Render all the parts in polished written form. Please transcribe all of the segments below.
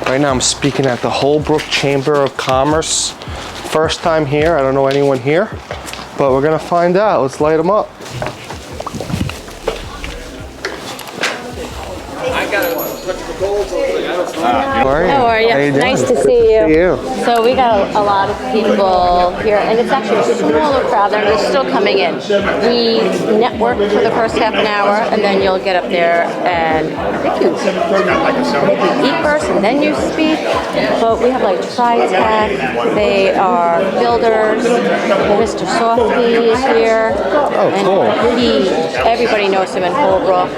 Right now I'm speaking at the Holbrook Chamber of Commerce. First time here, I don't know anyone here, but we're gonna find out. Let's light them up. How are you? How are you? How you doing? Nice to see you. Good to see you. So we got a lot of people here, and it's actually a smaller crowd, and they're still coming in. We network for the first half an hour, and then you'll get up there and I think you eat first, and then you speak. But we have like TriTech, they are builders. Mr. Softy is here. Oh, and cool. Everybody knows him in Holbrook.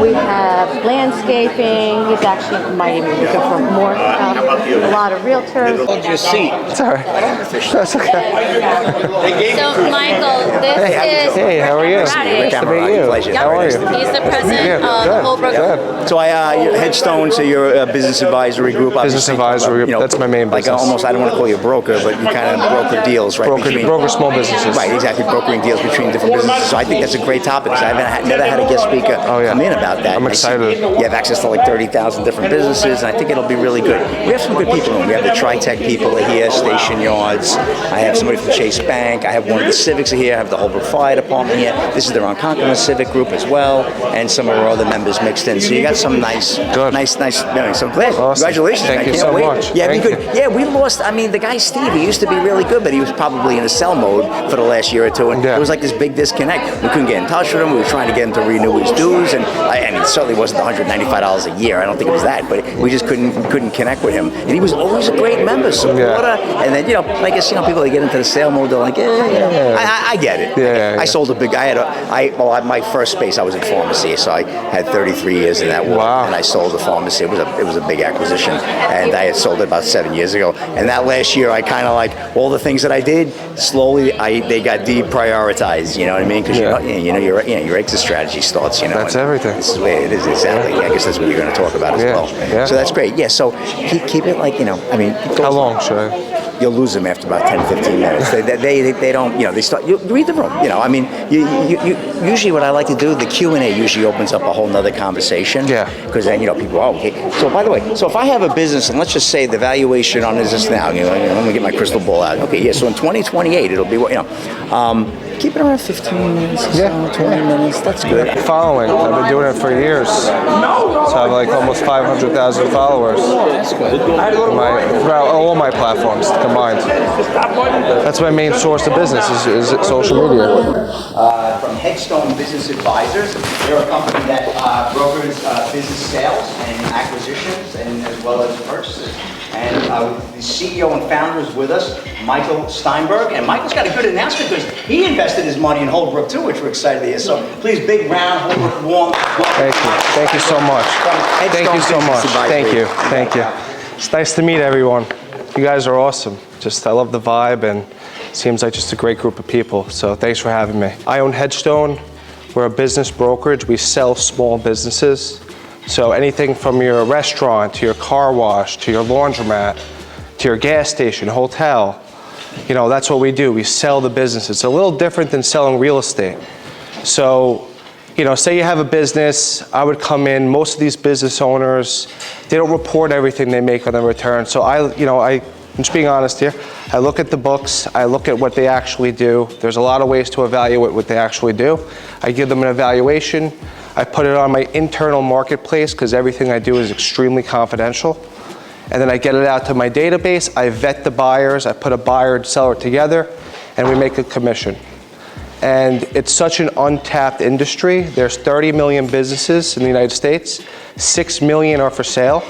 We have landscaping. He's actually might even be looking for more stuff. A lot of realtors. Hold your seat. It's all right. That's okay. So, Michael, this is. Hey, how are you? Nice to meet you. Pleasure. How are you? He's the president of Good. Holbrook. Good. So you're Hedgestone, so you're a business advisory group. Business advisory group, that's my main like business. Almost, I don't want to call you a broker, but you kind of broker deals, right? Broker small businesses. Right, exactly, brokering deals between different businesses. So I think that's a great topic. So I've never had a guest speaker come in about that. I'm excited. You have access to like 30,000 different businesses, and I think it'll be really good. We have some good people in. We have the TriTech people are here, Station Yards. I have somebody from Chase Bank. I have one of the Civics here. I have the Holbrook Fire Department here. This is the Ronkonkoma Civic Group as well, and some of our other members mixed in. So you got some nice. So I'm glad. Awesome. Congratulations. Thank you so much. Yeah, Thank be good. Yeah, we lost. I mean, the guy Steve, he used to be really good, but he was probably in a sell mode for the last year or two, and there was like this big disconnect. We couldn't get in touch with him. We were trying to get him to renew his dues, and I mean, it certainly wasn't $195 a year. I don't think it was that, but we just couldn't connect with him. And he was always a great member, supporter. And then I guess people they get into the sale mode. They're like, I get it. I sold a big. My first space I was in pharmacy, so I had 33 years in that world, and I sold the pharmacy. It was a big acquisition, and I had sold it about 7 years ago. And that last year, I kind of like all the things that I did. Slowly, they got deprioritized. You know what I mean? Because your exit strategy starts. That's everything. This is the way it is exactly. I guess that's what you're going to talk about as well. Yeah. So that's great. Yeah. So keep it like I mean. How long should I? You'll lose them after about 10, 15 minutes. They don't, they start, you read the room, I mean, you usually what I like to do, the Q&A usually opens up a whole nother conversation. Yeah. Because then, people, okay. So by the way, if I have a business, and let's just say the valuation on this now, let me get my crystal ball out. Okay, yeah, so in 2028, it'll be, keep it around 15 minutes or so, 20 minutes, that's good. Following, I've been doing it for years. So I have like almost 500,000 followers. That's good. Throughout all my platforms combined. That's my main source of business is social media. From Hedgestone Business Advisors, they're a company that brokers business sales and acquisitions, and as well as purchases. And the CEO and founder is with us, Michael Steinberg. And Michael's got a good announcement because he invested his money in Holbrook too, which we're excited to hear. So please, big round Holbrook warm. Thank you. Thank you so much. Thank you so much. Thank you. Thank you. It's nice to meet everyone. You guys are awesome. I love the vibe, and it seems like just a great group of people. So thanks for having me. I own Hedgestone. We're a business brokerage. We sell small businesses. So anything from your restaurant, to your car wash, to your laundromat, to your gas station, hotel, that's what we do. We sell the business. It's a little different than selling real estate. So, say you have a business, I would come in, most of these business owners, they don't report everything they make on their return. So I'm just being honest here. I look at the books, I look at what they actually do. There's a lot of ways to evaluate what they actually do. I give them an evaluation. I put it on my internal marketplace because everything I do is extremely confidential. And then I get it out to my database. I vet the buyers. I put a buyer and seller together, and we make a commission. And it's such an untapped industry. There's 30 million businesses in the United States. 6 million are for sale.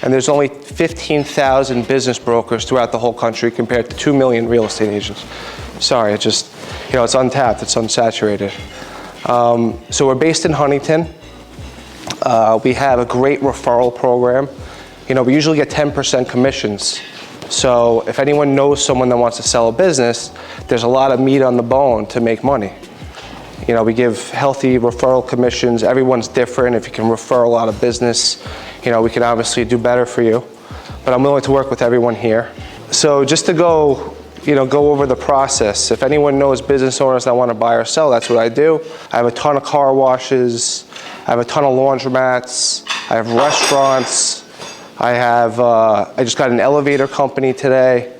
And there's only 15,000 business brokers throughout the whole country compared to 2 million real estate agents. Sorry, it's untapped, it's unsaturated. So we're based in Huntington. We have a great referral program. We usually get 10% commissions. So if anyone knows someone that wants to sell a business, there's a lot of meat on the bone to make money. We give healthy referral commissions. Everyone's different. If you can refer a lot of business, we can obviously do better for you. But I'm willing to work with everyone here. So just to go over the process. If anyone knows business owners that want to buy or sell, that's what I do. I have a ton of car washes. I have a ton of laundromats. I have restaurants. I just got an elevator company today,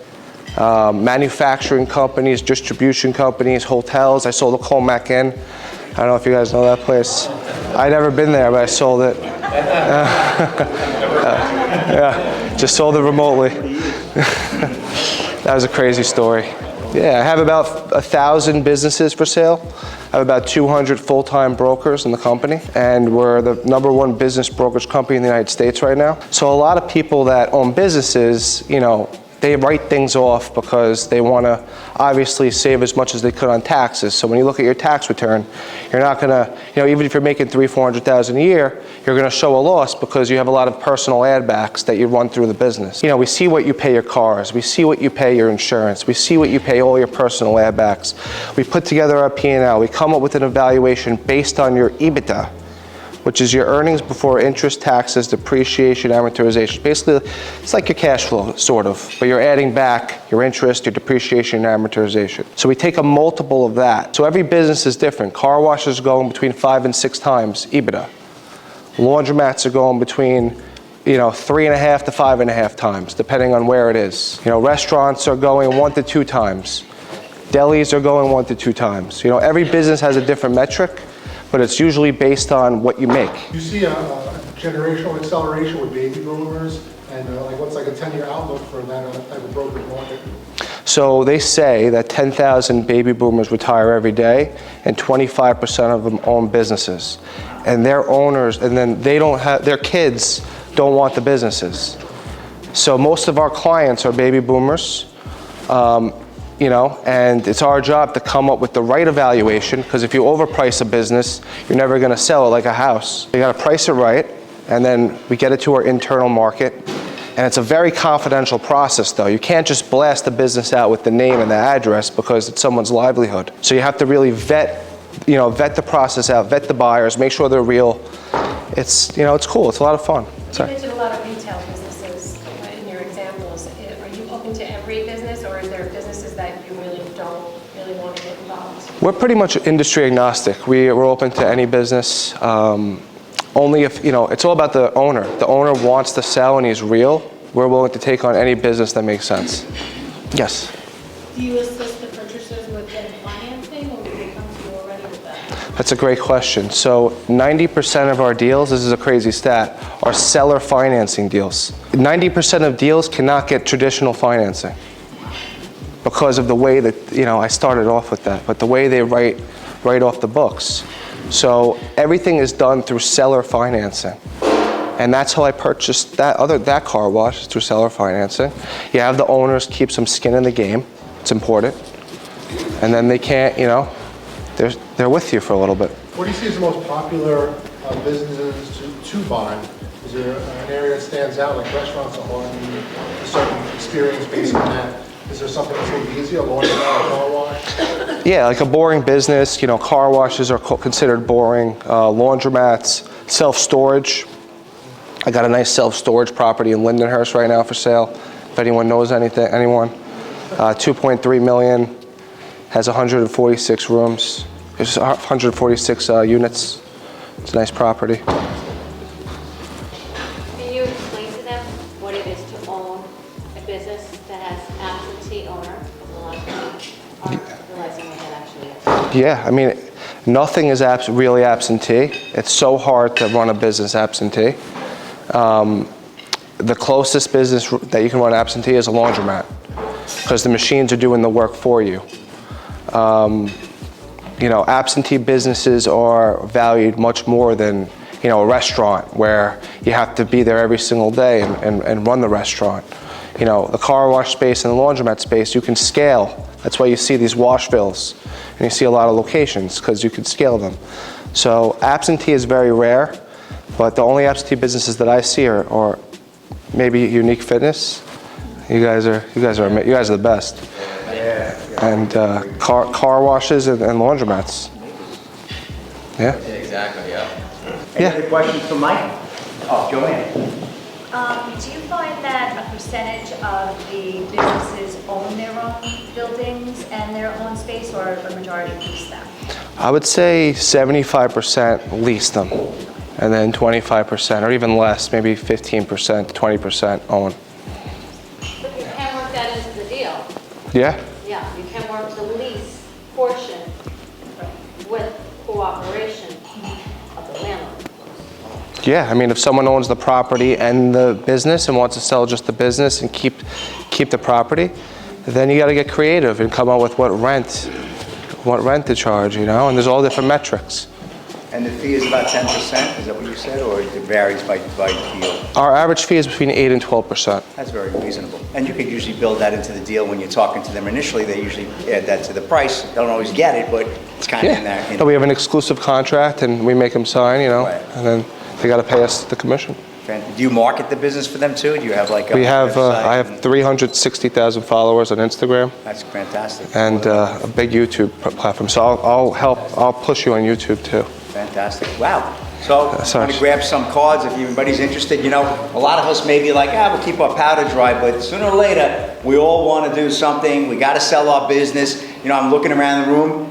manufacturing companies, distribution companies, hotels. I sold a Colmac Inn. I don't know if you guys know that place. I've never been there, but I sold it. Yeah, just sold it remotely. That was a crazy story. Yeah, I have about 1,000 businesses for sale. I have about 200 full-time brokers in the company, and we're the #1 business brokerage company in the United States right now. So a lot of people that own businesses, you know, they write things off because they want to obviously save as much as they could on taxes. So when you look at your tax return, you're not going to, you know, even if you're making $300,000–400,000 a year, you're going to show a loss because you have a lot of personal add backs that you run through the business. You know, we see what you pay your cars, we see what you pay your insurance, we see what you pay all your personal add backs. We put together our P&L, we come up with an evaluation based on your EBITDA, which is your earnings before interest, taxes, depreciation, amortization. Basically, it's like your cash flow, sort of, but you're adding back your interest, your depreciation, and amortization. So we take a multiple of that. So every business is different. Car washes are going between 5 and 6 times EBITDA. Laundromats are going between, you know, 3.5 to 5.5 times, depending on where it is. You know, restaurants are going 1 to 2 times. Delis are going 1 to 2 times. You know, every business has a different metric, but it's usually based on what you make. You see a generational acceleration with baby boomers, and like what's like a 10-year outlook for that type of brokerage market? So they say that 10,000 baby boomers retire every day, and 25% of them own businesses. And their owners, and then they don't have, their kids don't want the businesses. So most of our clients are baby boomers. You know, and it's our job to come up with the right evaluation, because if you overprice a business, you're never going to sell it like a house. You got to price it right, and then we get it to our internal market. And it's a very confidential process, though. You can't just blast the business out with the name and the address because it's someone's livelihood. So you have to really vet the process out, vet the buyers, make sure they're real. It's, you know, it's cool. It's a lot of fun. You mentioned a lot of retail businesses in your examples. Are you open to every business, or is there businesses that you really don't really want to get involved? We're pretty much industry agnostic. We're open to any business. Only if, you know, it's all about the owner. The owner wants to sell and he's real. We're willing to take on any business that makes sense. Yes? Do you assist the purchasers with getting financing, or do they come to you already with that? That's a great question. So 90% of our deals, this is a crazy stat, are seller financing deals. 90% of deals cannot get traditional financing because of the way that, you know, I started off with that, but the way they write off the books. So everything is done through seller financing. And that's how I purchased that car wash, through seller financing. You have the owners keep some skin in the game. It's important. And then they can't, you know, they're with you for a little bit. What do you see as the most popular businesses to buy? Is there an area that stands out, like restaurants are hard, a certain experience based on that? Is there something that's a little easier, a laundromat, car wash? Yeah, like a boring business, you know, car washes are considered boring. Laundromats, self-storage. I got a nice self-storage property in Lindenhurst right now for sale. If anyone knows anyone. 2.3 million, has 146 rooms. There's 146 units. It's a nice property. Can you explain to them what it is to own a business that has absentee owner? A lot of people aren't realizing what that actually is. Yeah, I mean, nothing is really absentee. It's so hard to run a business absentee. The closest business that you can run absentee is a laundromat, because the machines are doing the work for you. You know, absentee businesses are valued much more than, you know, a restaurant where you have to be there every single day and run the restaurant. You know, the car wash space and the laundromat space, you can scale. That's why you see these wash fills, and you see a lot of locations, because you can scale them. So absentee is very rare, but the only absentee businesses that I see are maybe Unique Fitness. You guys are the best. And car washes and laundromats. Yeah. Exactly. Yeah. Yeah. Any other questions for Mike? Oh, Joanne. Do you find that a percentage of the businesses own their own buildings and their own space, or a majority lease them? I would say 75% lease them. and then 25%, or even less, maybe 15%, 20% own. But you can work that into the deal. Yeah? Yeah, you can work the lease portion with cooperation of the landlord. Yeah, I mean, if someone owns the property and the business and wants to sell just the business and keep the property, then you got to get creative and come up with what rent to charge, you know, and there's all different metrics. And the fee is about 10%, is that what you said, or it varies by deal? Our average fee is between 8 and 12%. That's very reasonable. And you could usually build that into the deal when you're talking to them initially. They usually add that to the price. They don't always get it, but it's kind of in there. Yeah, we have an exclusive contract and we make them sign, you know, Right. and then they got to pay us the commission. Do you market the business for them too? Do you have like a We have, website? I have 360,000 followers on Instagram That's fantastic. and a big YouTube platform. So I'll push you on YouTube too. Fantastic. Wow. So I'm Sorry. going to grab some cards if anybody's interested. You know, a lot of us may be like, we'll keep our powder dry, but sooner or later, we all want to do something. We got to sell our business. You know, I'm looking around the room.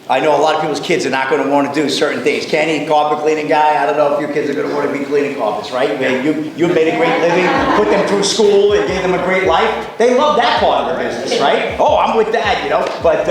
I know a lot of people's kids are not going to want to do certain things. Kenny, carpet cleaning guy, I don't know if your kids are going to want to be cleaning carpets, right? Where you made a great living, put them through school and gave them a great life. They love that part of the business, right? Oh, I'm with that, you know. But,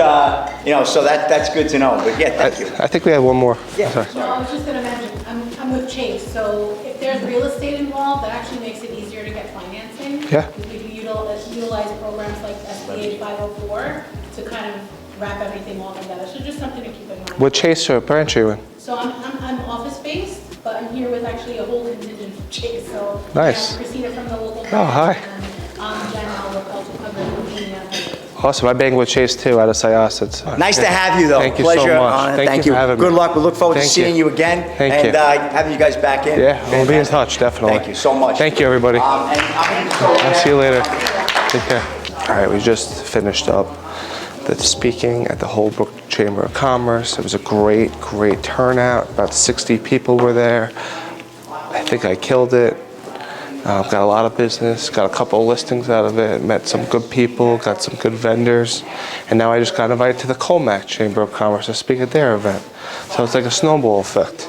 you know, so that's good to know. But yeah, thank you. I think we have one more. Yeah. Sorry. No, I was just gonna mention, I'm with Chase, so if there's real estate involved, that actually makes it easier to get financing. Yeah. Because we do utilize programs like SBA 504 to kind of wrap everything all together, so just something to keep in mind. What Chase or branch are you in? So I'm office-based, but I'm here with actually a whole contingent from Chase, so. Nice. I'm Christina from the local. Oh, hi. And Jen Holbrook also covering the Awesome. I bang with Chase too out of Syosset. Nice to have you, though. Thank you Pleasure. so much. Honor. Thank you for having me. Good luck. We look forward to Thank seeing you again. Thank and, you. having you guys back in. Yeah, we'll be in Fantastic. touch, definitely. Thank you so much. Thank you, everybody. And I'll see you later. Take care. All right, we just finished up the speaking at the Holbrook Chamber of Commerce. It was a great turnout. About 60 people were there. I think I killed it. Got a lot of business, got a couple of listings out of it, met some good people, got some good vendors, and now I just got invited to the Colmac Chamber of Commerce to speak at their event. So it's like a snowball effect.